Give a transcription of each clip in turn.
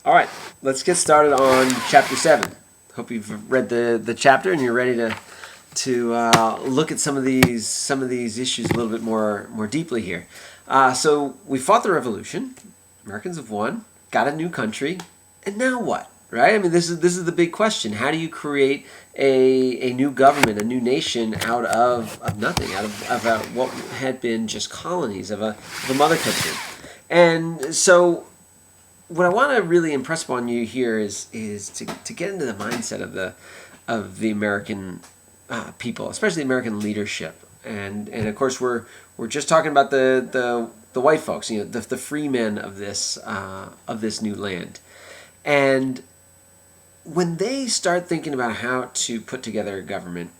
All right, let's get started on Chapter 7. Hope you've read the chapter and you're ready to look at some of these issues a little bit more deeply here. So we fought the revolution. Americans have won, got a new country, and now what? Right? I mean, this is the big question. How do you create a new government, a new nation out of nothing, out of what had been just colonies of a mother country? And so what I want to really impress upon you here is to get into the mindset of the American people, especially the American leadership. And of course we're just talking about the white folks, the free men of this new land. And when they start thinking about how to put together a government,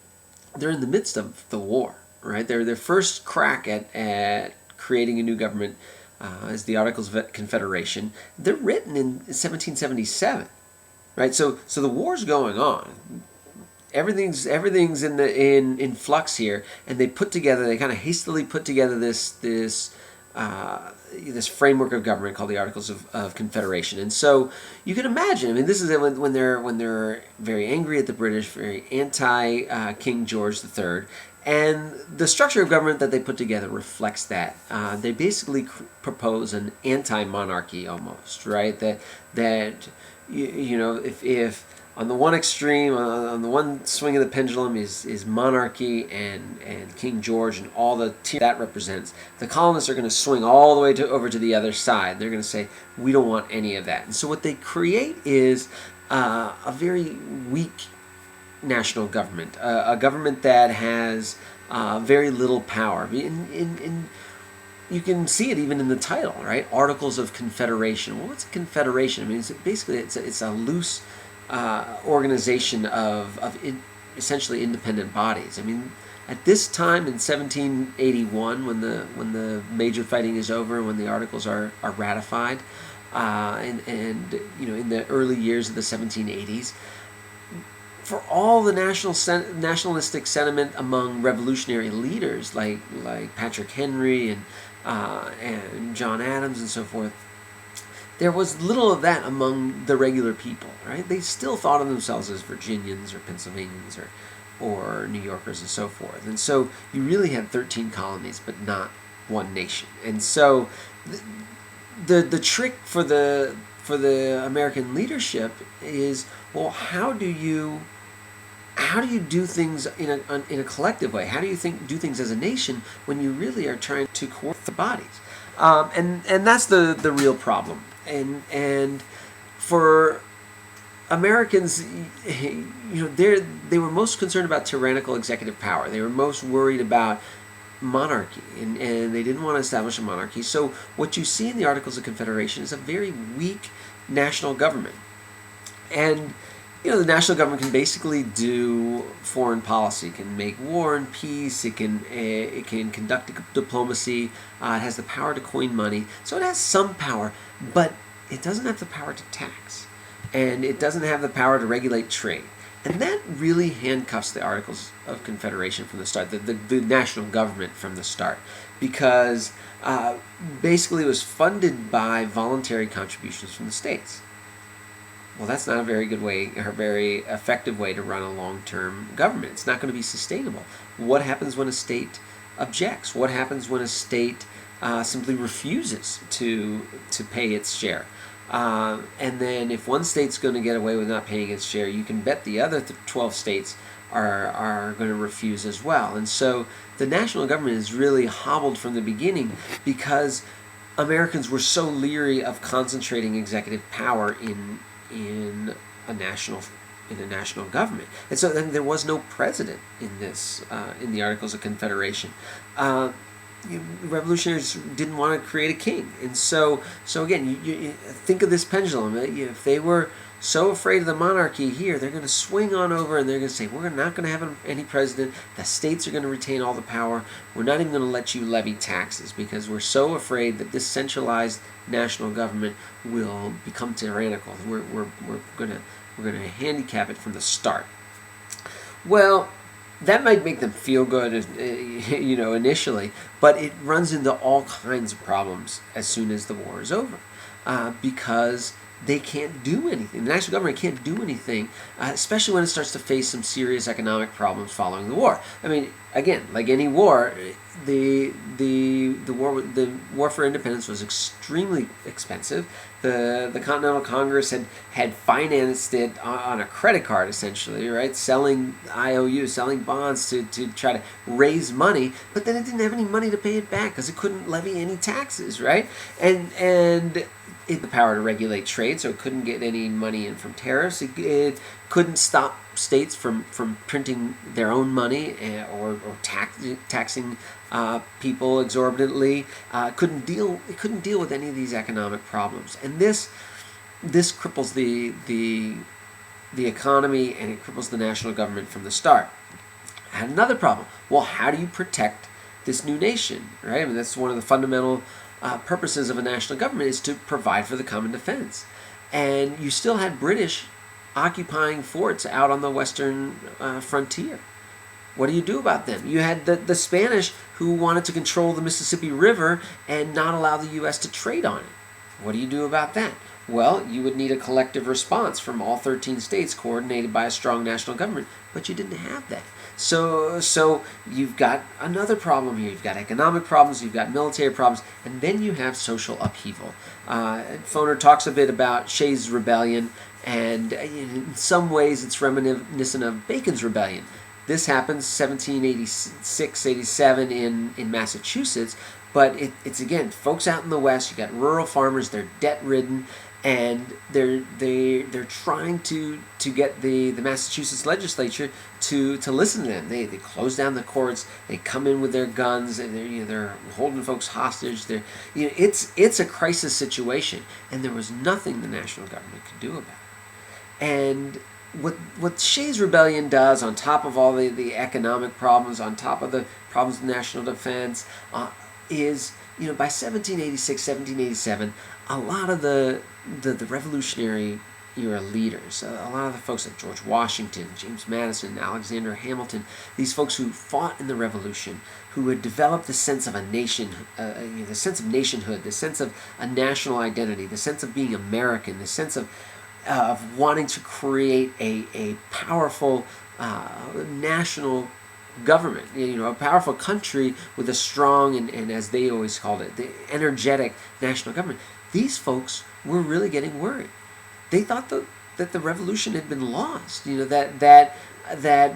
they're in the midst of the war, right? Their first crack at creating a new government is the Articles of Confederation. They're written in 1777, right? So the war's going on. Everything's in flux here, and they kind of hastily put together this framework of government called the Articles of Confederation. And so you can imagine, I mean, this is when they're very angry at the British, very anti King George III, and the structure of government that they put together reflects that. They basically propose an anti-monarchy almost, right? That if on the one extreme, on the one swing of the pendulum is monarchy and King George and all the tier that represents, the colonists are going to swing all the way over to the other side. They're going to say, we don't want any of that. And so what they create is a very weak national government, a government that has very little power. You can see it even in the title, right? Articles of Confederation. Well, what's a confederation? I mean, it's a loose organization of essentially independent bodies. I mean, at this time in 1781, when the major fighting is over, when the Articles are ratified, and in the early years of the 1780s, for all the nationalistic sentiment among revolutionary leaders like Patrick Henry and John Adams and so forth, there was little of that among the regular people, right? They still thought of themselves as Virginians or Pennsylvanians or New Yorkers and so forth. And so you really had 13 colonies, but not one nation. And so the trick for the American leadership is, well, how do you do things in a collective way? How do you do things as a nation when you really are trying to coordinate the bodies? And that's the real problem. And for Americans, they were most concerned about tyrannical executive power. They were most worried about monarchy, and they didn't want to establish a monarchy. So what you see in the Articles of Confederation is a very weak national government. And the national government can basically do foreign policy. It can make war and peace. It can conduct diplomacy. It has the power to coin money. So it has some power, but it doesn't have the power to tax, and it doesn't have the power to regulate trade. And that really handcuffs the Articles of Confederation from the start, the national government from the start, because basically it was funded by voluntary contributions from the states. Well, that's not a very good way, or a very effective way to run a long-term government. It's not going to be sustainable. What happens when a state objects? What happens when a state simply refuses to pay its share? And then if one state's going to get away with not paying its share, you can bet the other 12 states are going to refuse as well. And so the national government is really hobbled from the beginning because Americans were so leery of concentrating executive power in a national government. And so then there was no president in the Articles of Confederation. Revolutionaries didn't want to create a king, and so again, you think of this pendulum. If they were so afraid of the monarchy here, they're going to swing on over and they're going to say, we're not going to have any president. The states are going to retain all the power. We're not even going to let you levy taxes because we're so afraid that this centralized national government will become tyrannical. We're going to handicap it from the start. Well, that might make them feel good, initially, but it runs into all kinds of problems as soon as the war is over, because they can't do anything. The national government can't do anything, especially when it starts to face some serious economic problems following the war. I mean, again, like any war, the war for independence was extremely expensive. The Continental Congress had financed it on a credit card, essentially, right? Selling IOUs, selling bonds to try to raise money, but then it didn't have any money to pay it back because it couldn't levy any taxes, right? And it had the power to regulate trade, so it couldn't get any money in from tariffs. It couldn't stop states from printing their own money or taxing people exorbitantly. It couldn't deal with any of these economic problems, and this cripples the economy, and it cripples the national government from the start. I had another problem. Well, how do you protect this new nation, right? I mean, that's one of the fundamental purposes of a national government, is to provide for the common defense. And you still had British occupying forts out on the western frontier. What do you do about them? You had the Spanish who wanted to control the Mississippi River and not allow the U.S. to trade on it. What do you do about that? Well, you would need a collective response from all 13 states coordinated by a strong national government, but you didn't have that. So you've got another problem here. You've got economic problems, you've got military problems, and then you have social upheaval. Foner talks a bit about Shay's rebellion, and in some ways it's reminiscent of Bacon's rebellion. This happens 1786-87 in Massachusetts, but it's again, folks out in the West. You got rural farmers, they're debt-ridden, and they're trying to get the Massachusetts legislature to listen to them. They close down the courts. They come in with their guns, and they're holding folks hostage. It's a crisis situation, and there was nothing the national government could do about it. And what Shay's rebellion does, on top of all the economic problems, on top of the problems of national defense, is by 1786, 1787, a lot of the Revolutionary era leaders, a lot of the folks like George Washington, James Madison, Alexander Hamilton, these folks who fought in the Revolution, who had developed the sense of a nation, the sense of nationhood, the sense of a national identity, the sense of being American, the sense of wanting to create a powerful national government, a powerful country with a strong and as they always called it, the energetic national government. These folks were really getting worried. They thought that the revolution had been lost. That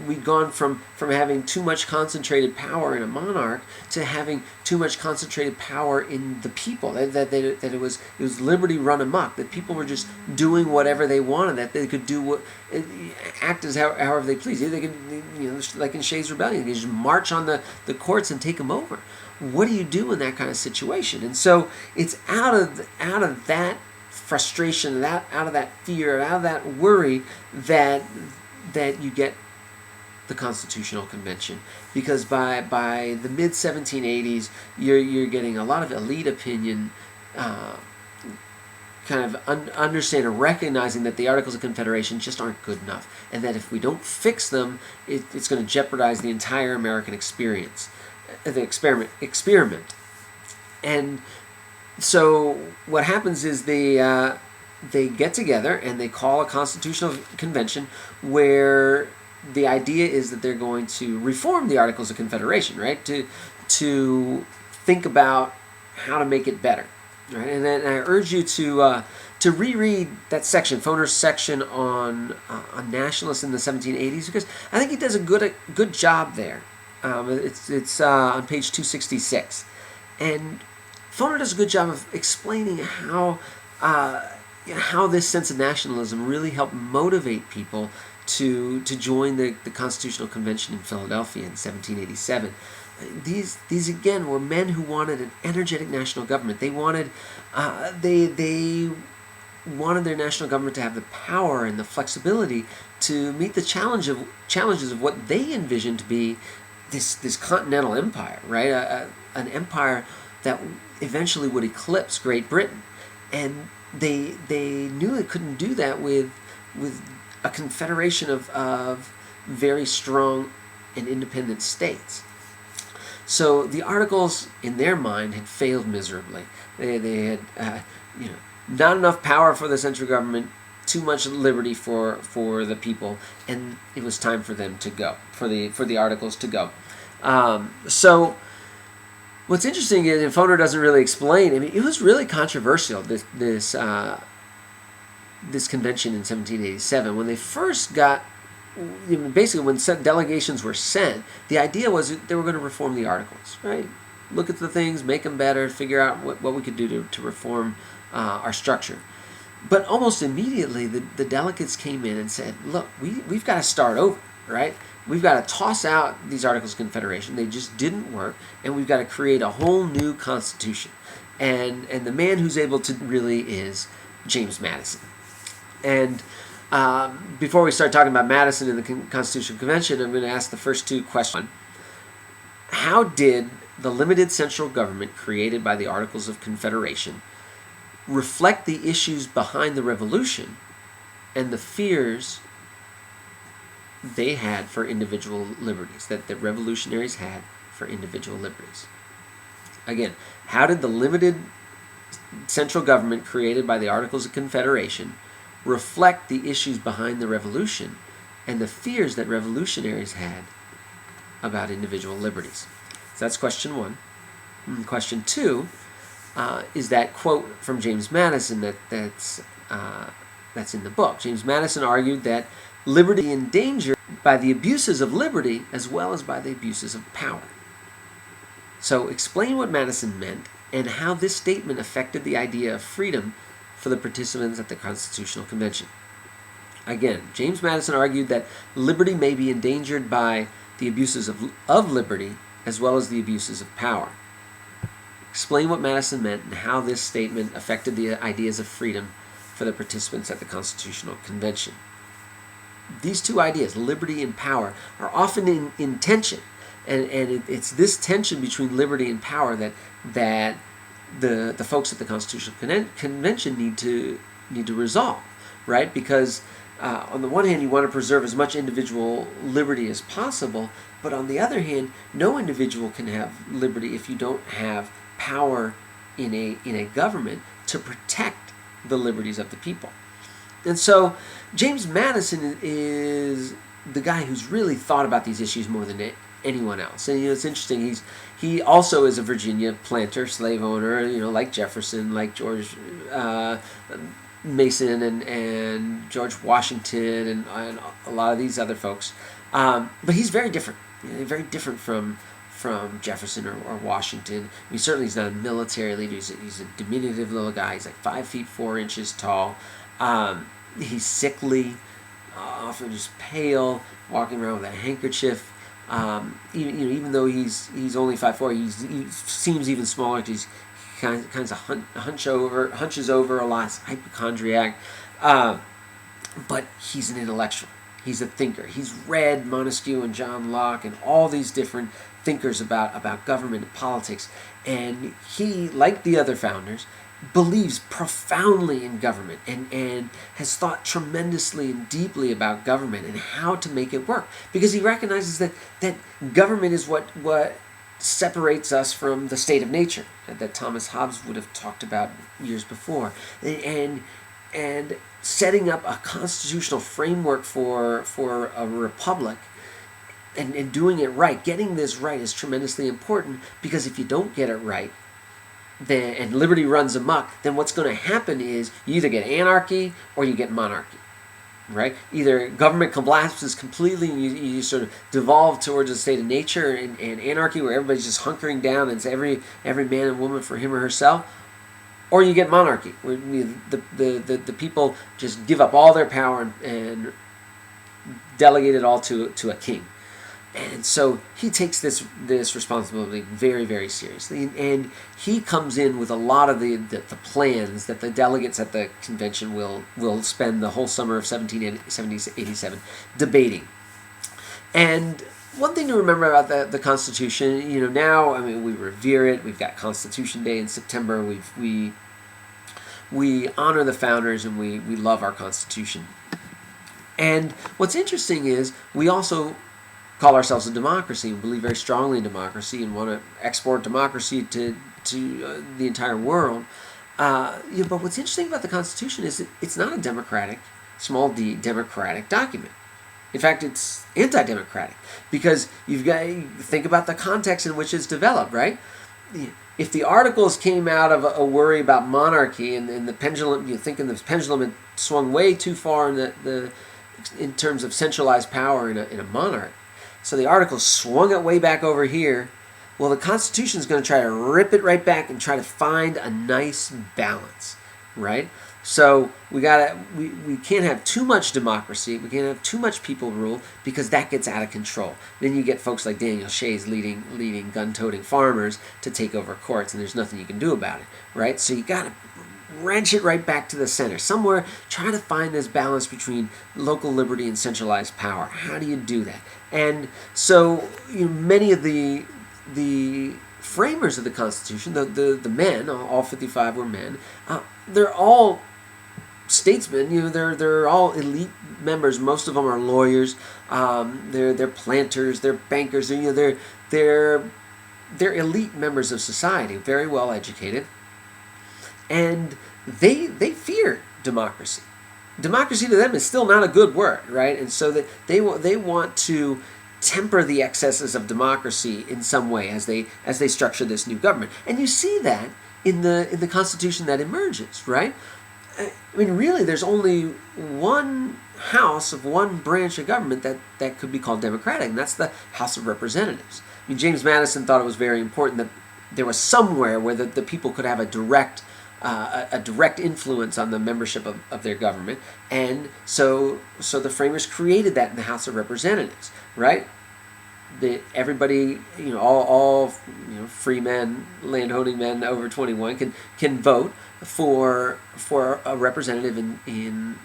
we'd gone from having too much concentrated power in a monarch to having too much concentrated power in the people. That it was liberty run amok. That people were just doing whatever they wanted. That they could do act as however they pleased. They could, like in Shay's rebellion, they just march on the courts and take them over. What do you do in that kind of situation? And so it's out of that frustration, out of that fear, out of that worry that you get the Constitutional Convention, because by the mid 1780s you're getting a lot of elite opinion kind of understand or recognizing that the Articles of Confederation just aren't good enough, and that if we don't fix them, it's going to jeopardize the entire American experience, the experiment. And so what happens is they get together and they call a constitutional convention where the idea is that they're going to reform the Articles of Confederation, right? To think about how to make it better, right? And then I urge you to reread that section, Foner's section on nationalists in the 1780s, because I think he does a good job there. It's on page 266, and Foner does a good job of explaining how this sense of nationalism really helped motivate people to join the Constitutional Convention in Philadelphia in 1787. These again were men who wanted an energetic national government. They wanted they wanted their national government to have the power and the flexibility to meet the challenges of what they envisioned to be this continental empire, right? An empire that eventually would eclipse Great Britain, and they knew they couldn't do that with a confederation of very strong and independent states. So the Articles, in their mind, had failed miserably. They had not enough power for the central government, too much liberty for the people, and it was time for them to go, for the Articles to go. So what's interesting is, and Foner doesn't really explain, I mean, it was really controversial, this convention in 1787. When they first got, basically when delegations were sent, the idea was that they were going to reform the Articles, right? Look at the things, make them better, figure out what we could do to reform our structure. But almost immediately, the delegates came in and said, look, we've got to start over, right? We've got to toss out these Articles of Confederation. They just didn't work, and we've got to create a whole new constitution. And the man who's able to really is James Madison. And before we start talking about Madison and the Constitutional Convention, I'm going to ask the first two questions. How did the limited central government created by the Articles of Confederation reflect the issues behind the Revolution and the fears they had for individual liberties, that the revolutionaries had for individual liberties? Again, how did the limited central government created by the Articles of Confederation reflect the issues behind the Revolution and the fears that revolutionaries had about individual liberties? So that's question one. And question two is that quote from James Madison that's in the book. James Madison argued that liberty is endangered by the abuses of liberty as well as by the abuses of power. So explain what Madison meant and how this statement affected the idea of freedom for the participants at the Constitutional Convention. Again, James Madison argued that liberty may be endangered by the abuses of liberty as well as the abuses of power. Explain what Madison meant and how this statement affected the ideas of freedom for the participants at the Constitutional Convention. These two ideas, liberty and power, are often in tension, and it's this tension between liberty and power that the folks at the Constitutional Convention need to resolve, right? Because on the one hand, you want to preserve as much individual liberty as possible, but on the other hand, no individual can have liberty if you don't have power in a government to protect the liberties of the people. And so James Madison is the guy who's really thought about these issues more than anyone else. And it's interesting, he also is a Virginia planter, slave owner, like Jefferson, like George Mason and George Washington and a lot of these other folks. But he's very different, very different from Jefferson or Washington. I mean, certainly he's not a military leader. He's a diminutive little guy. He's like 5 feet 4 inches tall. He's sickly, often just pale, walking around with a handkerchief. Even though he's only 5'4", he seems even smaller. He kind of hunches over a lot. He's a hypochondriac, but he's an intellectual. He's a thinker. He's read Montesquieu and John Locke and all these different thinkers about government and politics, and he, like the other founders, believes profoundly in government and has thought tremendously and deeply about government and how to make it work, because he recognizes that government is what separates us from the state of nature that Thomas Hobbes would have talked about years before, and setting up a constitutional framework for a republic and doing it right, getting this right is tremendously important, because if you don't get it right, and liberty runs amok, then what's going to happen is you either get anarchy or you get monarchy, right? Either government collapses completely and you sort of devolve towards a state of nature and anarchy where everybody's just hunkering down and it's every man and woman for him or herself, or you get monarchy where the people just give up all their power and delegate it all to a king. And so he takes this responsibility very, very seriously, and he comes in with a lot of the plans that the delegates at the convention will spend the whole summer of 1787 debating. And one thing to remember about the Constitution, now, I mean, we revere it. We've got Constitution Day in September. We honor the founders, and we love our Constitution. And what's interesting is we also call ourselves a democracy and believe very strongly in democracy and want to export democracy to the entire world. But what's interesting about the Constitution is it's not a democratic, small d, democratic document. In fact, it's anti-democratic because you've got to think about the context in which it's developed, right? If the Articles came out of a worry about monarchy and the pendulum, you're thinking the pendulum had swung way too far in terms of centralized power in a monarch. So the Articles swung it way back over here. Well, the Constitution is going to try to rip it right back and try to find a nice balance, right? So we can't have too much democracy. We can't have too much people rule because that gets out of control. Then you get folks like Daniel Shay's leading gun-toting farmers to take over courts, and there's nothing you can do about it, right? So you got to wrench it right back to the center. Somewhere, try to find this balance between local liberty and centralized power. How do you do that? And so many of the framers of the Constitution, the men, all 55 were men, they're all statesmen. They're all elite members. Most of them are lawyers. They're planters. They're bankers. They're elite members of society, very well educated, and they fear democracy. Democracy to them is still not a good word, right? And so that they want to temper the excesses of democracy in some way as they structure this new government. And you see that in the Constitution that emerges, right? I mean, really, there's only one house of one branch of government that could be called democratic, and that's the House of Representatives. I mean, James Madison thought it was very important that there was somewhere where the people could have a direct influence on the membership of their government, and so the framers created that in the House of Representatives, right? Everybody, all free men, landowning men over 21 can vote for a representative in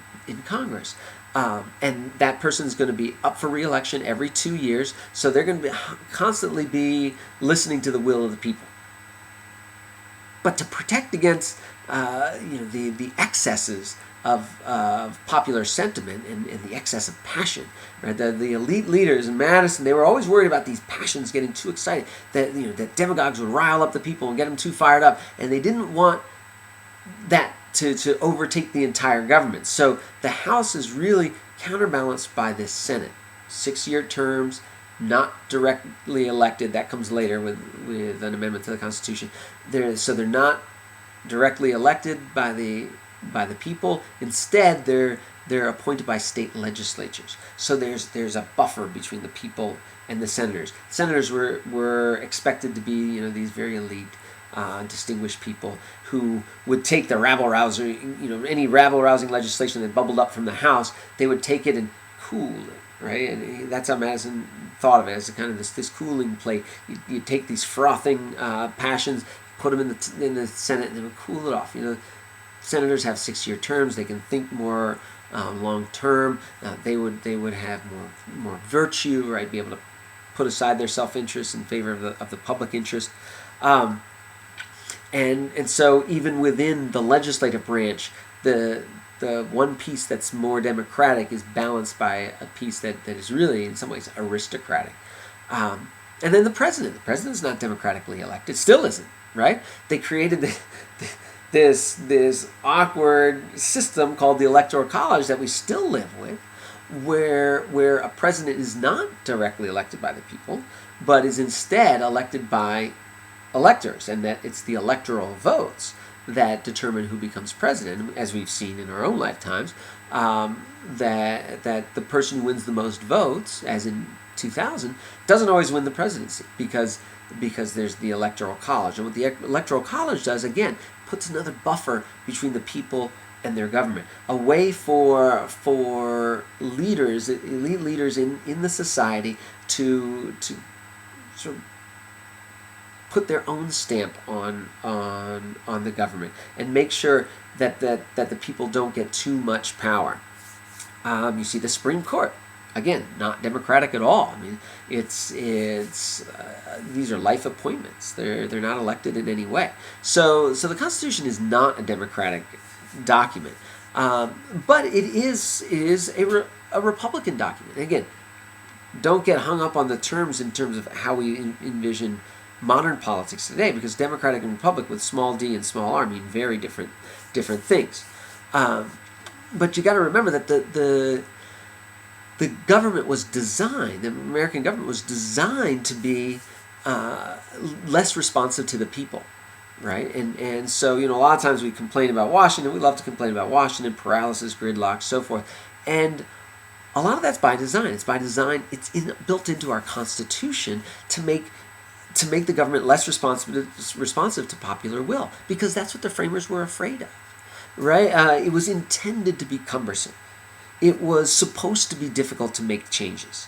Congress. And that person is going to be up for re-election every 2 years, so they're going to constantly be listening to the will of the people. But to protect against the excesses of popular sentiment and the excess of passion, right? The elite leaders in Madison, they were always worried about these passions getting too excited, that demagogues would rile up the people and get them too fired up, and they didn't want that to overtake the entire government. So the House is really counterbalanced by this Senate. 6-year terms, not directly elected. That comes later with an amendment to the Constitution. So they're not directly elected by the people. Instead, they're appointed by state legislatures. So there's a buffer between the people and the senators. Senators were expected to be these very elite, distinguished people who would take the rabble-rousing, any rabble-rousing legislation that bubbled up from the House, they would take it and cool it, right? And that's how Madison thought of it, as a kind of this cooling plate. You take these frothing passions, put them in the Senate, and they would cool it off. Senators have 6-year terms. They can think more long term. They would have more virtue, right? Be able to put aside their self-interest in favor of the public interest. And so even within the legislative branch, the one piece that's more democratic is balanced by a piece that is really, in some ways, aristocratic. And then the president's not democratically elected, still isn't, right? They created this awkward system called the Electoral College that we still live with, where a president is not directly elected by the people, but is instead elected by electors, and that it's the electoral votes that determine who becomes president, as we've seen in our own lifetimes, that the person who wins the most votes, as in 2000, doesn't always win the presidency because there's the Electoral College. And what the Electoral College does, again, puts another buffer between the people and their government, a way for leaders, elite leaders in the society to sort of put their own stamp on the government and make sure that the people don't get too much power. You see the Supreme Court, again, not democratic at all. I mean, it's these are life appointments. They're not elected in any way. So the Constitution is not a democratic document, but it is a Republican document. And again, don't get hung up on the terms in terms of how we envision modern politics today, because democratic and republic with small d and small r mean very different things. But you got to remember that the government was designed, the American government was designed to be less responsive to the people, right? And so, a lot of times we complain about Washington. We love to complain about Washington, paralysis, gridlock, so forth. And a lot of that's by design. It's by design. It's built into our Constitution to make the government less responsive to popular will, because that's what the framers were afraid of, right? It was intended to be cumbersome. It was supposed to be difficult to make changes.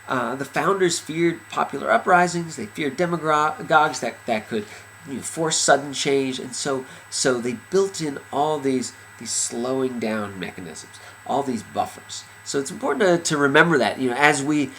The founders feared popular uprisings. They feared demagogues that could force sudden change, and so they built in all these slowing down mechanisms, all these buffers. So it's important to remember that, as we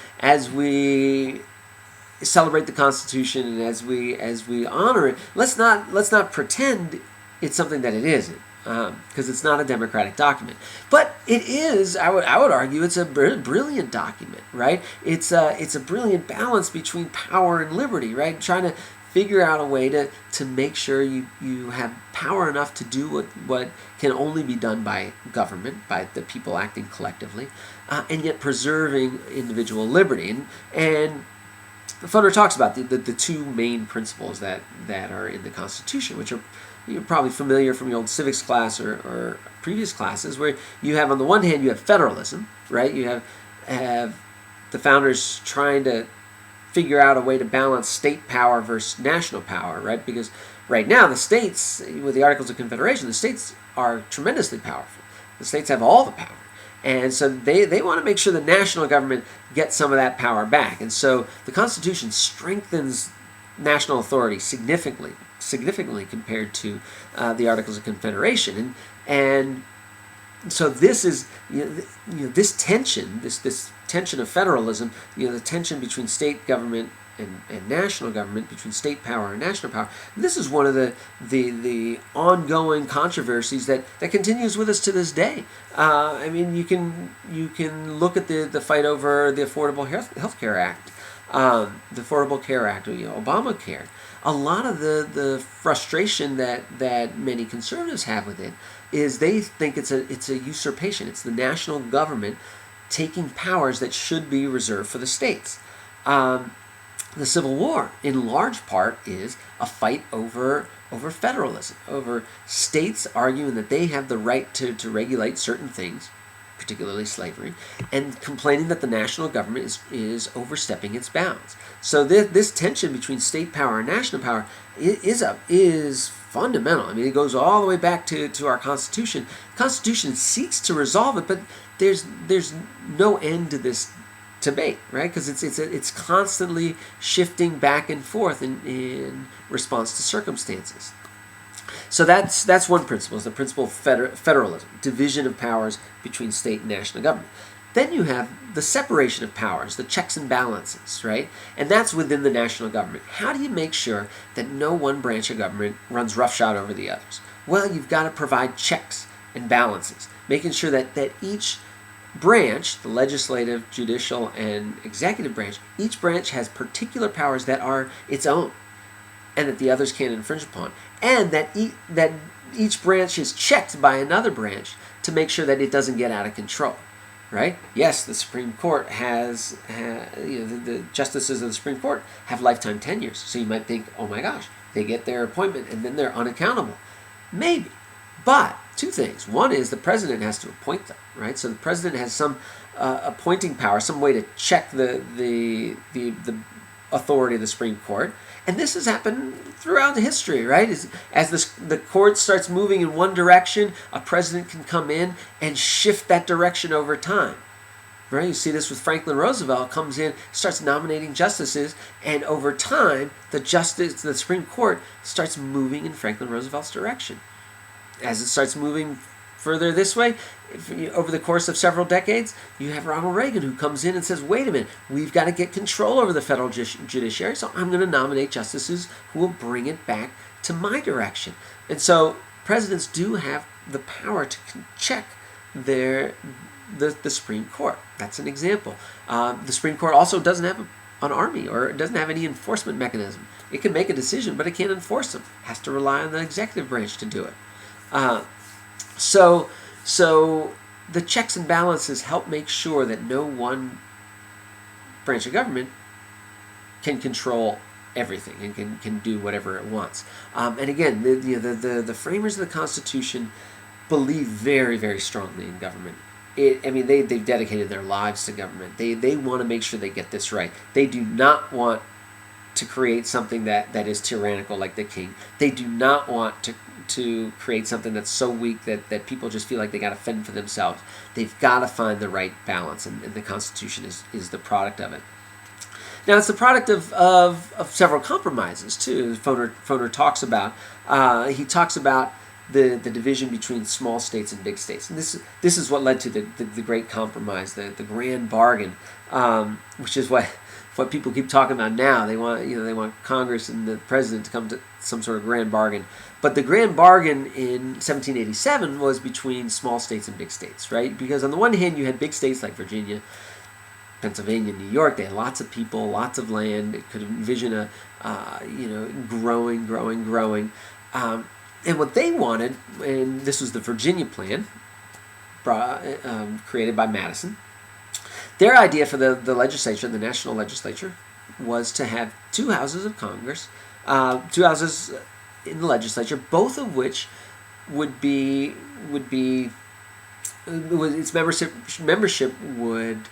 celebrate the Constitution and as we honor it, let's not pretend it's something that it isn't, because it's not a democratic document. But it is, I would argue, it's a brilliant document, right? It's a brilliant balance between power and liberty, right? Trying to figure out a way to make sure you have power enough to do what can only be done by government, by the people acting collectively, and yet preserving individual liberty. And Fodor talks about the two main principles that are in the Constitution, which are, you're probably familiar from your old civics class or previous classes, where you have, on the one hand, you have federalism, right? You have the founders trying to figure out a way to balance state power versus national power, right? Because right now the states, with the Articles of Confederation, the states are tremendously powerful. The states have all the power. And so they want to make sure the national government gets some of that power back. And so the Constitution strengthens national authority significantly compared to the Articles of Confederation. And so this is, this tension, this tension of federalism, the tension between state government and national government, between state power and national power. This is one of the ongoing controversies that continues with us to this day. I mean, you can look at the fight over the Affordable Health Care Act, the Affordable Care Act, Obamacare. A lot of the frustration that many conservatives have with it is they think it's a usurpation. It's the national government taking powers that should be reserved for the states. The Civil War, in large part, is a fight over federalism, over states arguing that they have the right to regulate certain things, particularly slavery, and complaining that the national government is overstepping its bounds. So this tension between state power and national power is fundamental. I mean, it goes all the way back to our Constitution. The Constitution seeks to resolve it, but there's no end to this debate, right? Because it's constantly shifting back and forth in response to circumstances. So that's one principle, is the principle of federalism, division of powers between state and national government. Then you have the separation of powers, the checks and balances, right? And that's within the national government. How do you make sure that no one branch of government runs roughshod over the others? Well, you've got to provide checks and balances, making sure that each branch, the legislative, judicial, and executive branch, each branch has particular powers that are its own and that the others can't infringe upon, and that each branch is checked by another branch to make sure that it doesn't get out of control, right? Yes, the Supreme Court has the justices of the Supreme Court have lifetime tenures, so you might think, oh my gosh, they get their appointment and then they're unaccountable. Maybe, but two things. One is the president has to appoint them, right? So the president has some appointing power, some way to check the authority of the Supreme Court. And this has happened throughout history, right? As the court starts moving in one direction, a president can come in and shift that direction over time. Right? You see this with Franklin Roosevelt, comes in, starts nominating justices, and over time, the Supreme Court starts moving in Franklin Roosevelt's direction. As it starts moving further this way, over the course of several decades, you have Ronald Reagan, who comes in and says, wait a minute, we've got to get control over the federal judiciary, so I'm going to nominate justices who will bring it back to my direction. And so presidents do have the power to check the Supreme Court. That's an example. The Supreme Court also doesn't have an army, or it doesn't have any enforcement mechanism. It can make a decision, but it can't enforce them. It has to rely on the executive branch to do it. So the checks and balances help make sure that no one branch of government can control everything and can do whatever it wants. And again, the framers of the Constitution believe very, very strongly in government. They've dedicated their lives to government. They want to make sure they get this right. They do not want to create something that is tyrannical like the king. They do not want to create something that's so weak that people just feel like they got to fend for themselves. They've got to find the right balance, and the Constitution is the product of it. Now, it's the product of several compromises, too. Foner talks about. He talks about the division between small states and big states. And this is what led to the Great Compromise, the Grand Bargain, which is what people keep talking about now. They want Congress and the president to come to some sort of grand bargain. But the Grand Bargain in 1787 was between small states and big states, right? Because on the one hand, you had big states like Virginia, Pennsylvania, New York. They had lots of people, lots of land. It could envision a growing. And what they wanted, and this was the Virginia plan, created by Madison. Their idea for the legislature, the national legislature, was to have two houses of Congress, two houses in the legislature, both of which would its membership would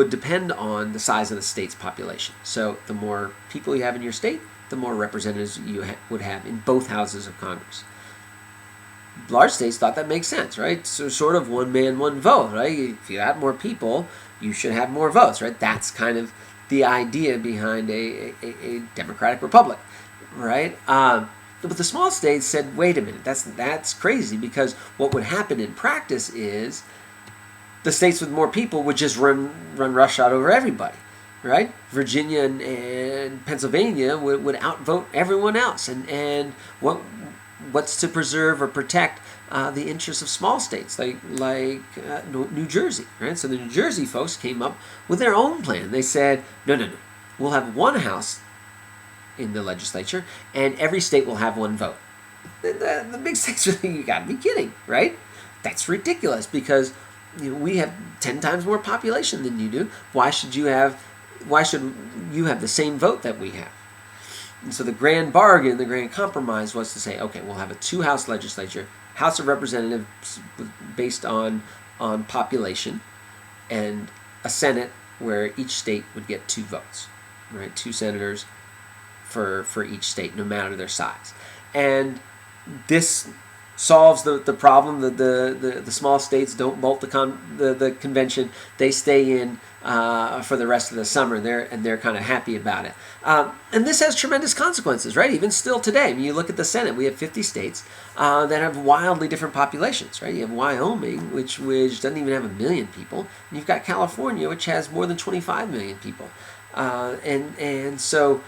depend on the size of the state's population. So the more people you have in your state, the more representatives you would have in both houses of Congress. Large states thought that makes sense, right? So sort of one man, one vote, right? If you have more people, you should have more votes, right? That's kind of the idea behind a democratic republic, right? But the small states said, wait a minute, that's crazy, because what would happen in practice is the states with more people would just run roughshod over everybody, right? Virginia and Pennsylvania would outvote everyone else, and what's to preserve or protect the interests of small states like New Jersey, right? So the New Jersey folks came up with their own plan. They said, no, we'll have one house in the legislature, and every state will have one vote. The big states are thinking, you got to be kidding, right? That's ridiculous, because we have 10 times more population than you do. Why should you have the same vote that we have? And so the Grand Bargain, the Grand Compromise, was to say, okay, we'll have a two-house legislature, House of Representatives based on population, and a Senate where each state would get 2 votes, right? 2 senators for each state, no matter their size. And this solves the problem that the small states don't bolt the convention. They stay in for the rest of the summer, and they're kind of happy about it. And this has tremendous consequences, right? Even still today, I mean, you look at the Senate. We have 50 states that have wildly different populations, right? You have Wyoming, which doesn't even have 1 million people. And you've got California, which has more than 25 million people. And so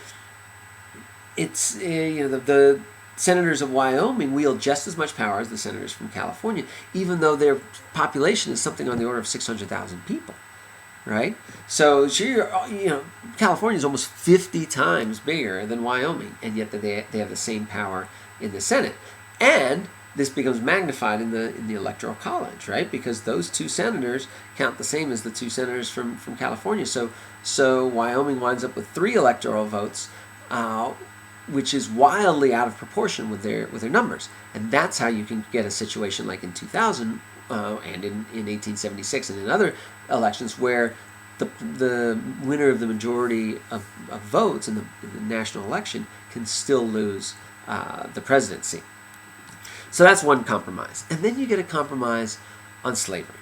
it's the senators of Wyoming wield just as much power as the senators from California, even though their population is something on the order of 600,000 people, right? So California is almost 50 times bigger than Wyoming, and yet they have the same power in the Senate. And this becomes magnified in the Electoral College, right? Because those 2 senators count the same as the 2 senators from California. So Wyoming winds up with 3 electoral votes, which is wildly out of proportion with their numbers. And that's how you can get a situation like in 2000 and in 1876 and in other elections, where the winner of the majority of votes in the national election can still lose the presidency. So that's one compromise. And then you get a compromise on slavery,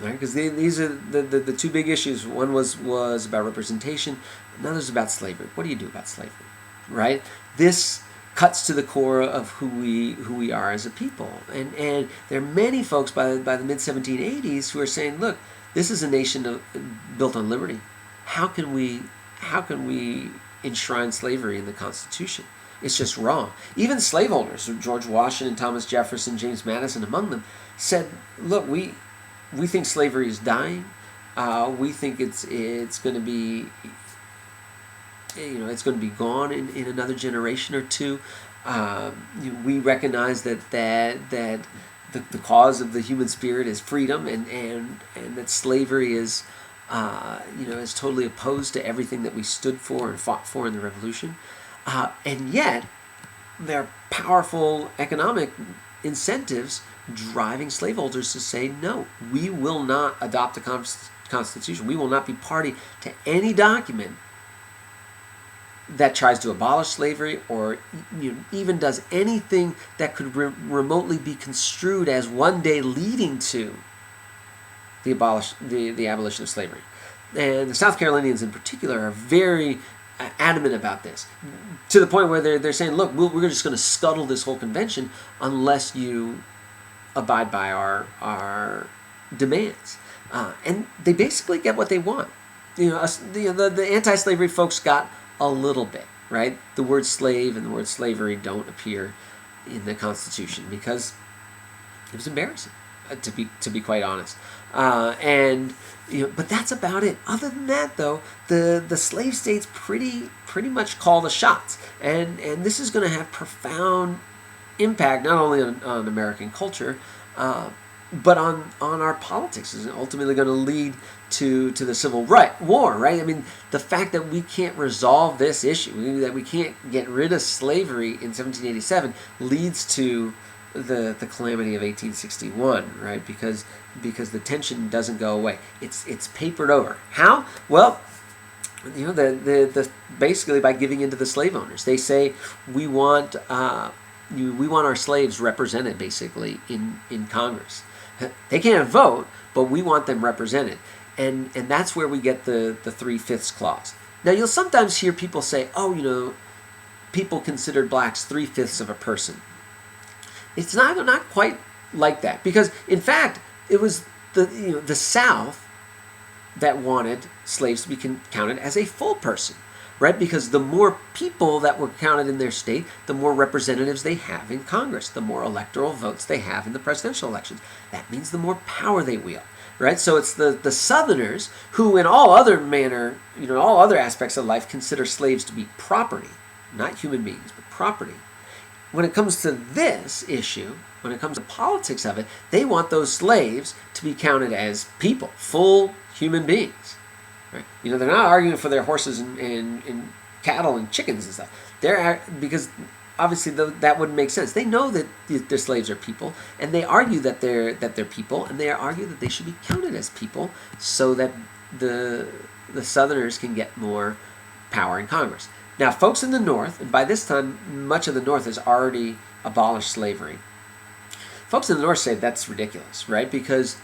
right? Because these are the 2 big issues. One was about representation, another is about slavery. What do you do about slavery? Right? This cuts to the core of who we are as a people, and there are many folks by the mid 1780s who are saying, look, this is a nation built on liberty. How can we enshrine slavery in the Constitution? It's just wrong. Even slaveholders, George Washington, Thomas Jefferson, James Madison among them, said, look, we think slavery is dying. We think it's going to be, it's going to be gone in another generation or two. We recognize that the cause of the human spirit is freedom, and that slavery is is totally opposed to everything that we stood for and fought for in the Revolution. And yet, there are powerful economic incentives driving slaveholders to say, no, we will not adopt a constitution. We will not be party to any document that tries to abolish slavery, or even does anything that could remotely be construed as one day leading to the abolition of slavery. And the South Carolinians in particular are very adamant about this, to the point where they're saying, look, we're just going to scuttle this whole convention unless you abide by our demands. And they basically get what they want. The anti-slavery folks got a little bit, right? The word slave and the word slavery don't appear in the Constitution because it was embarrassing, to be quite honest. But that's about it. Other than that, though, the slave states pretty much call the shots, and this is going to have profound impact not only on American culture, but on our politics. Is ultimately going to lead to the Civil War, right? I mean, the fact that we can't resolve this issue, that we can't get rid of slavery in 1787, leads to the calamity of 1861, right? Because the tension doesn't go away. It's papered over. How? Well, the basically by giving in to the slave owners. They say we want our slaves represented basically in Congress. They can't vote, but we want them represented. And that's where we get the 3/5 clause. Now, you'll sometimes hear people say, people considered blacks 3/5 of a person. It's not quite like that, because in fact it was the South that wanted slaves to be counted as a full person, right? Because the more people that were counted in their state, the more representatives they have in Congress, the more electoral votes they have in the presidential elections. That means the more power they wield, right? So it's the Southerners who, in all other all other aspects of life, consider slaves to be property, not human beings, but property. When it comes to this issue, when it comes to politics of it, they want those slaves to be counted as people, full human beings. Right? They're not arguing for their horses and cattle and chickens and stuff. Because obviously that wouldn't make sense. They know that their slaves are people, and they argue that they're people, and they argue that they should be counted as people, so that the Southerners can get more power in Congress. Now, folks in the North, and by this time much of the North has already abolished slavery, folks in the North say that's ridiculous, right? Because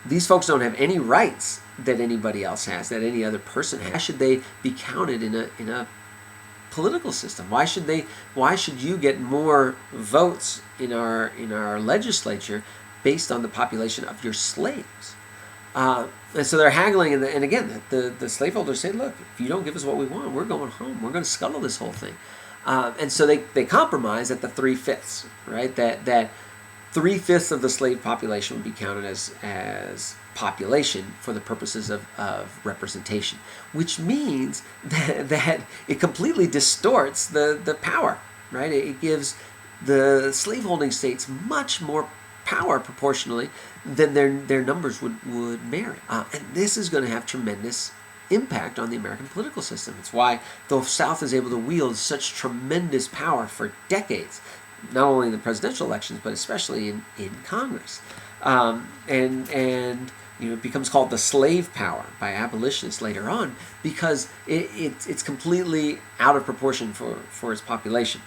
these folks don't have any rights that anybody else has, that any other person has. Why should they be counted in a political system? Why should you get more votes in our legislature based on the population of your slaves? And so they're haggling, and again, the slaveholders say, look, if you don't give us what we want, we're going home. We're going to scuttle this whole thing. And so they compromise at the 3/5, right? That 3/5 of the slave population would be counted as population for the purposes of representation, which means that it completely distorts the power, right? It gives the slaveholding states much more power proportionally than their numbers would merit. And this is going to have tremendous impact on the American political system. It's why the South is able to wield such tremendous power for decades, not only in the presidential elections, but especially in Congress. It becomes called the slave power by abolitionists later on, because it's completely out of proportion for its population.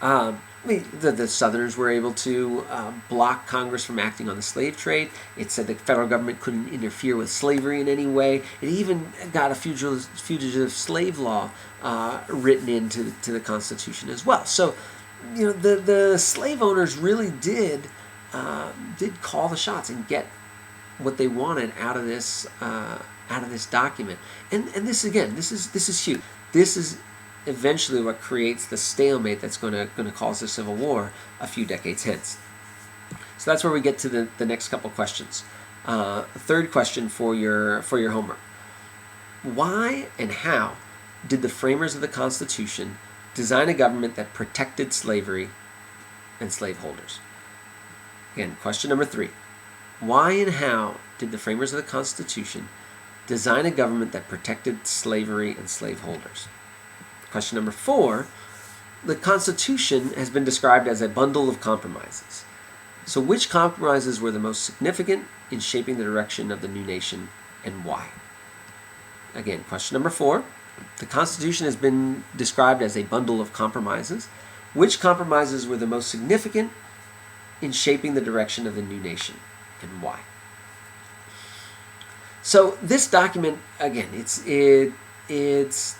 The Southerners were able to block Congress from acting on the slave trade. It said the federal government couldn't interfere with slavery in any way. It even got a fugitive slave law written into the Constitution as well. So, the slave owners really did call the shots and get what they wanted out of this document. And this is huge. This is eventually what creates the stalemate that's going to cause the Civil War a few decades hence. So that's where we get to the next couple questions. Third question for your homework. Why and how did the framers of the Constitution design a government that protected slavery and slaveholders? Again, question number 3. Why and how did the framers of the Constitution design a government that protected slavery and slaveholders? Question number 4. The Constitution has been described as a bundle of compromises. So which compromises were the most significant in shaping the direction of the new nation, and why? Again, question number 4. The Constitution has been described as a bundle of compromises. Which compromises were the most significant in shaping the direction of the new nation, and why? So this document, again, it's the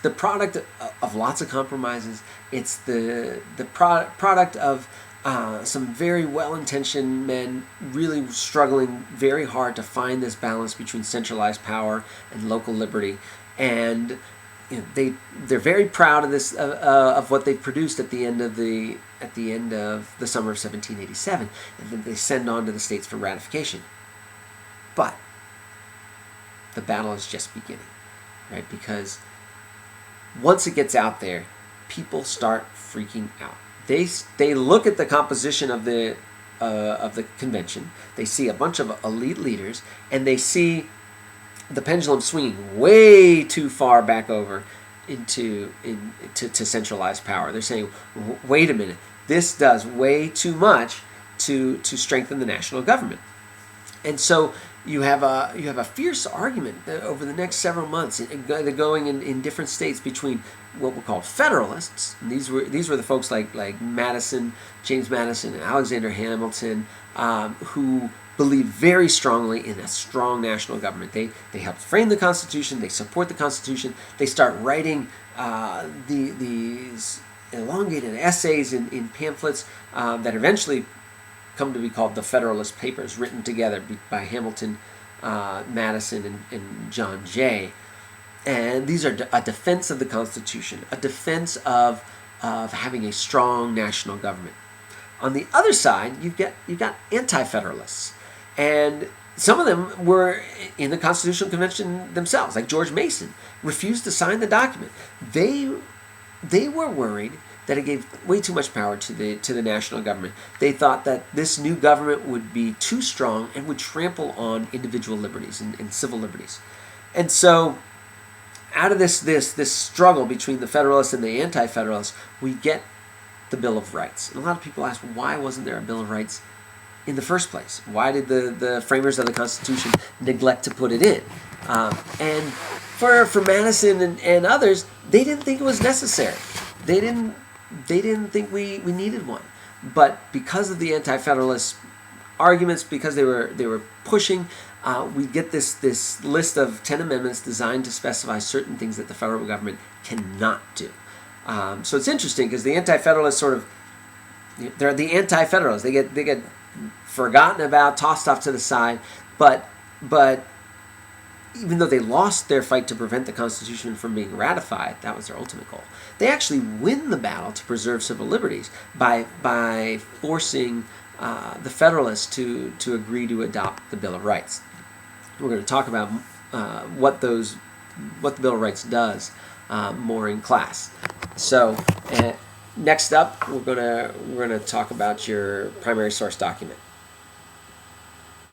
product of lots of compromises. It's the product of some very well-intentioned men really struggling very hard to find this balance between centralized power and local liberty, and they're very proud of this of what they've produced at the end of the summer of 1787, and then they send on to the states for ratification. But the battle is just beginning, right? Because once it gets out there, people start freaking out. They look at the composition of the convention. They see a bunch of elite leaders, and they see the pendulum swinging way too far back over into centralized power. They're saying, wait a minute, this does way too much to strengthen the national government. And so you have a fierce argument over the next several months, going in different states between what were called Federalists. And these were the folks like Madison, James Madison, and Alexander Hamilton, who believed very strongly in a strong national government. They helped frame the Constitution. They support the Constitution. They start writing these elongated essays in pamphlets that eventually come to be called the Federalist Papers, written together by Hamilton, Madison, and John Jay. And these are a defense of the Constitution, a defense of having a strong national government. On the other side, you've got anti-federalists, and some of them were in the Constitutional Convention themselves, like George Mason, refused to sign the document. They were worried that it gave way too much power to the national government. They thought that this new government would be too strong and would trample on individual liberties and civil liberties. And so out of this struggle between the Federalists and the Anti-Federalists, we get the Bill of Rights. And a lot of people ask, why wasn't there a Bill of Rights in the first place? Why did the framers of the Constitution neglect to put it in? And for Madison and others, they didn't think it was necessary. They didn't think we needed one. But because of the Anti-Federalist arguments, because they were pushing, we get this list of 10 amendments designed to specify certain things that the federal government cannot do. So it's interesting because the Anti-Federalists they're the Anti-Federalists. They get forgotten about, tossed off to the side, but even though they lost their fight to prevent the Constitution from being ratified, that was their ultimate goal. They actually win the battle to preserve civil liberties by forcing the Federalists to agree to adopt the Bill of Rights. We're going to talk about what the Bill of Rights does more in class. So next up, we're going to talk about your primary source document.